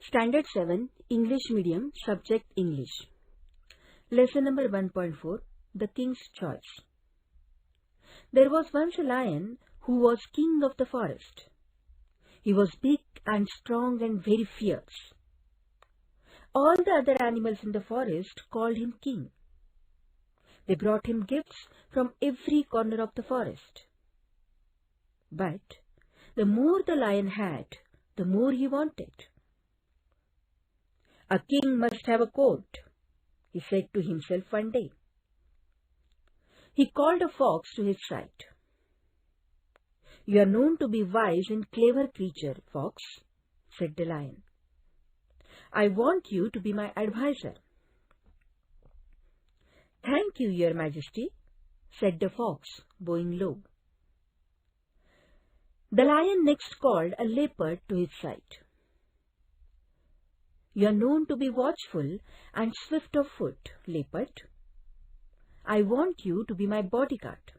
Standard 7, English Medium, Subject English. Lesson number 1.4, The King's Choice. There was once a lion who was king of the forest. He was big and strong and very fierce. All the other animals in the forest called him king. They brought him gifts from every corner of the forest. But the more the lion had, the more he wanted. A king must have a coat, he said to himself one day. He called a fox to his side. You are known to be wise and clever creature, fox, said the lion. I want you to be my adviser. Thank you, your majesty, said the fox, bowing low. The lion next called a leopard to his side. You are known to be watchful and swift of foot, leopard. I want you to be my bodyguard.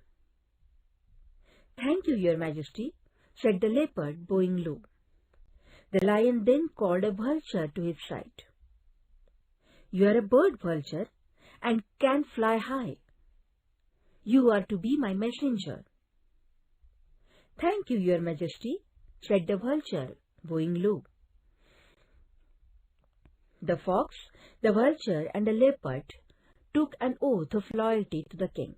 Thank you, your majesty, said the leopard, bowing low. The lion then called a vulture to his side. You are a bird vulture and can fly high. You are to be my messenger. Thank you, your majesty, said the vulture, bowing low. The fox, the vulture, and the leopard took an oath of loyalty to the king.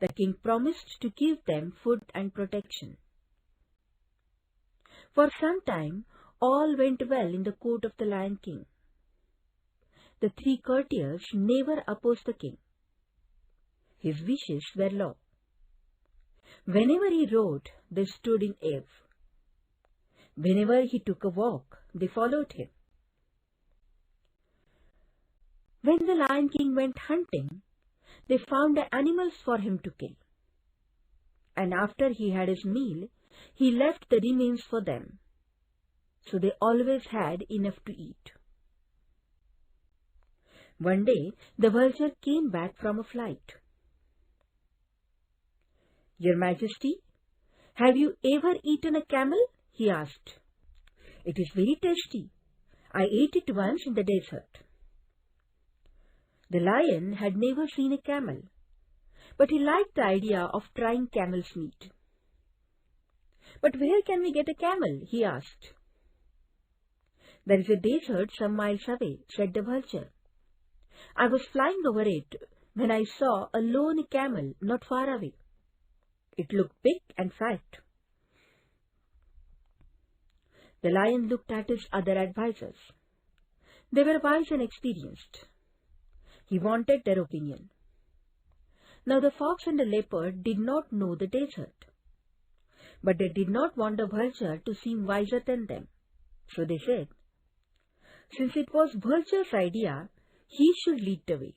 The king promised to give them food and protection. For some time, all went well in the court of the Lion King. The three courtiers never opposed the king. His wishes were law. Whenever he rode, they stood in awe. Whenever he took a walk, they followed him. When the Lion King went hunting, they found the animals for him to kill. And after he had his meal, he left the remains for them. So they always had enough to eat. One day, the vulture came back from a flight. Your Majesty, have you ever eaten a camel? He asked. It is very tasty. I ate it once in the desert. The lion had never seen a camel, but he liked the idea of trying camel's meat. But where can we get a camel? He asked. There is a desert some miles away, said the vulture. I was flying over it when I saw a lone camel not far away. It looked big and fat. The lion looked at his other advisers. They were wise and experienced. He wanted their opinion. Now the fox and the leopard did not know the desert, but they did not want the vulture to seem wiser than them. So they said, since it was vulture's idea, he should lead the way.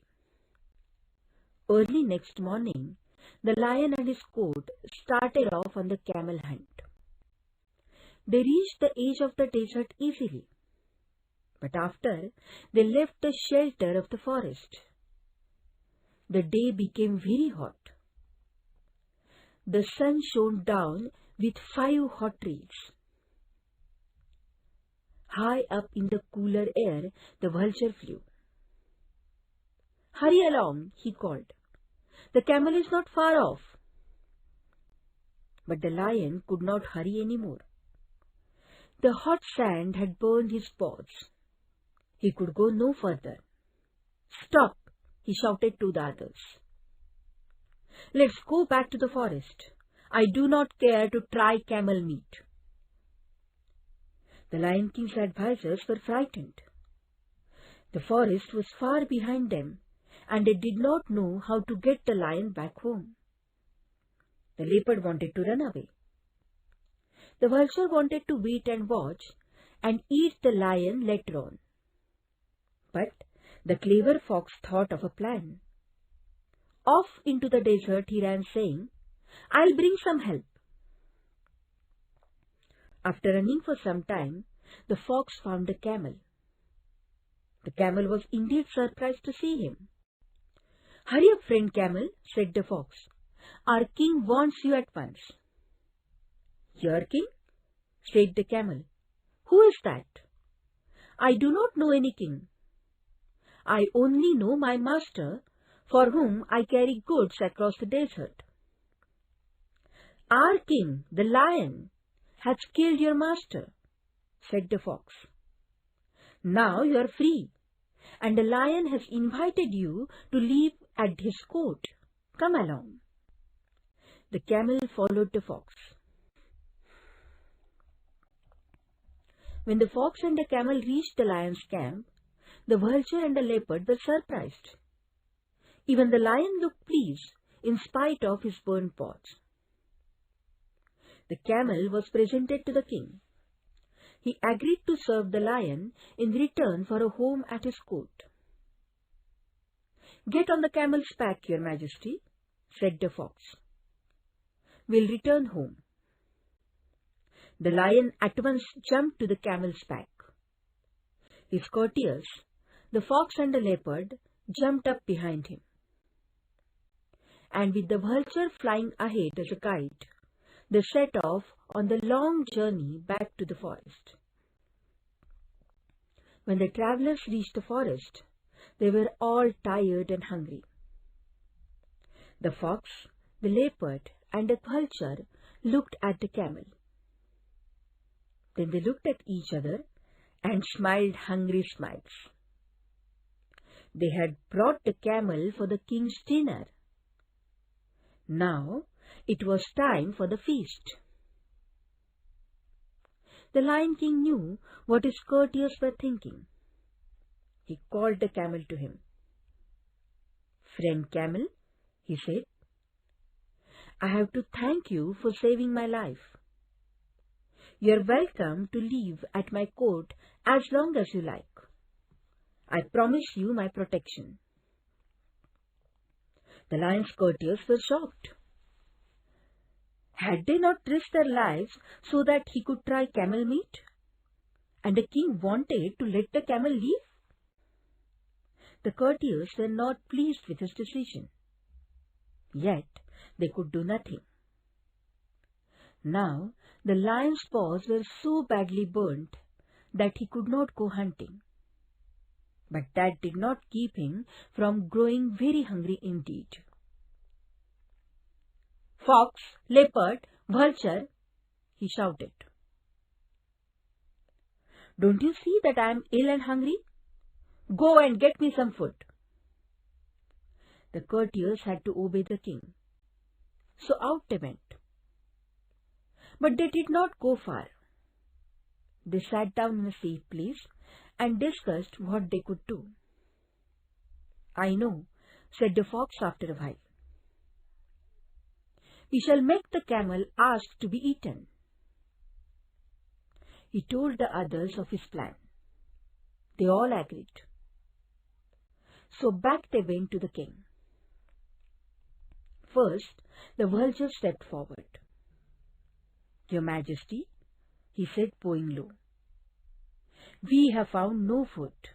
Early next morning, the lion and his court started off on the camel hunt. They reached the edge of the desert easily. But after, they left the shelter of the forest. The day became very hot. The sun shone down with 5 hot rays. High up in the cooler air, the vulture flew. Hurry along, he called. The camel is not far off. But the lion could not hurry any more. The hot sand had burned his paws. He could go no further. Stop, he shouted to the others. Let's go back to the forest. I do not care to try camel meat. The Lion King's advisers were frightened. The forest was far behind them, and they did not know how to get the lion back home. The leopard wanted to run away. The vulture wanted to wait and watch and eat the lion later on. But the clever fox thought of a plan. Off into the desert he ran, saying, I'll bring some help. After running for some time, the fox found the camel. The camel was indeed surprised to see him. Hurry up, friend camel, said the fox. Our king wants you at once. Your king? Said the camel. Who is that? I do not know any king. I only know my master, for whom I carry goods across the desert. Our king, the lion, has killed your master, said the fox. Now you are free, and the lion has invited you to live at his court. Come along. The camel followed the fox. When the fox and the camel reached the lion's camp, the vulture and the leopard were surprised. Even the lion looked pleased in spite of his burnt paws. The camel was presented to the king. He agreed to serve the lion in return for a home at his court. Get on the camel's back, your majesty, said the fox. We'll return home. The lion at once jumped to the camel's back. His courtiers, the fox and the leopard, jumped up behind him. And with the vulture flying ahead as a guide, they set off on the long journey back to the forest. When the travelers reached the forest, they were all tired and hungry. The fox, the leopard, and the vulture looked at the camel. Then they looked at each other and smiled hungry smiles. They had brought the camel for the king's dinner. Now it was time for the feast. The Lion King knew what his courtiers were thinking. He called the camel to him. "Friend camel," he said, "I have to thank you for saving my life. You are welcome to live at my court as long as you like. I promise you my protection." The lion's courtiers were shocked. Had they not risked their lives so that he could try camel meat? And the king wanted to let the camel live? The courtiers were not pleased with his decision. Yet they could do nothing. Now the lion's paws were so badly burnt that he could not go hunting. But that did not keep him from growing very hungry indeed. "Fox, leopard, vulture," he shouted. "Don't you see that I am ill and hungry? Go and get me some food." The courtiers had to obey the king, so out they went. But they did not go far. They sat down in a safe place and discussed what they could do. "I know," said the fox after a while. "We shall make the camel ask to be eaten." He told the others of his plan. They all agreed. So back they went to the king. First, the vulture stepped forward. "Your Majesty," he said, bowing low, "we have found no food.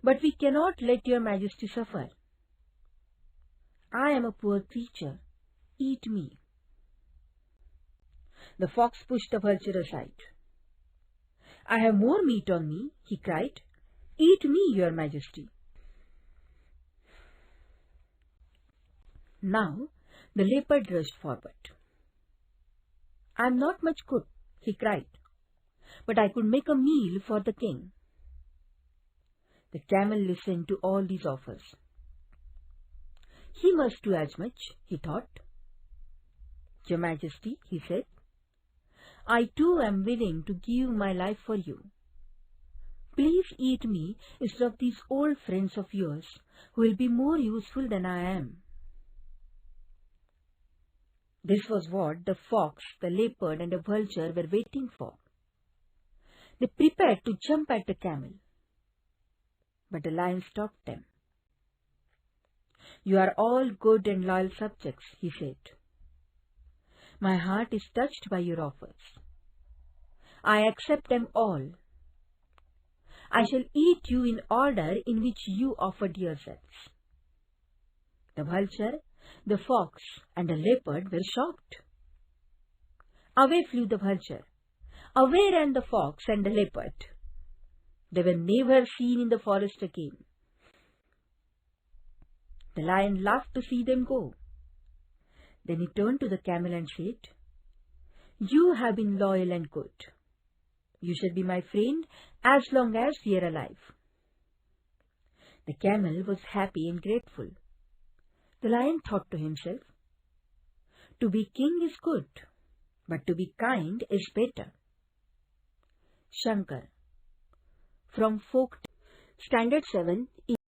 But we cannot let your Majesty suffer. I am a poor creature. Eat me." The fox pushed the vulture aside. "I have more meat on me," he cried. "Eat me, your Majesty." Now the leopard rushed forward. "I am not much cook," he cried, "but I could make a meal for the king." The camel listened to all these offers. He must do as much, he thought. "Your Majesty," he said, "I too am willing to give my life for you. Please eat me instead of these old friends of yours who will be more useful than I am." This was what the fox, the leopard, and the vulture were waiting for. They prepared to jump at the camel. But the lion stopped them. "You are all good and loyal subjects," he said. "My heart is touched by your offers. I accept them all. I shall eat you in order in which you offered yourselves." The vulture, the fox, and the leopard were shocked. Away flew the vulture. Away ran the fox and the leopard. They were never seen in the forest again. The lion laughed to see them go. Then he turned to the camel and said, "You have been loyal and good. You shall be my friend as long as we are alive." The camel was happy and grateful. The lion thought to himself, "To be king is good, but to be kind is better." Shankar, from Folk Standard 7.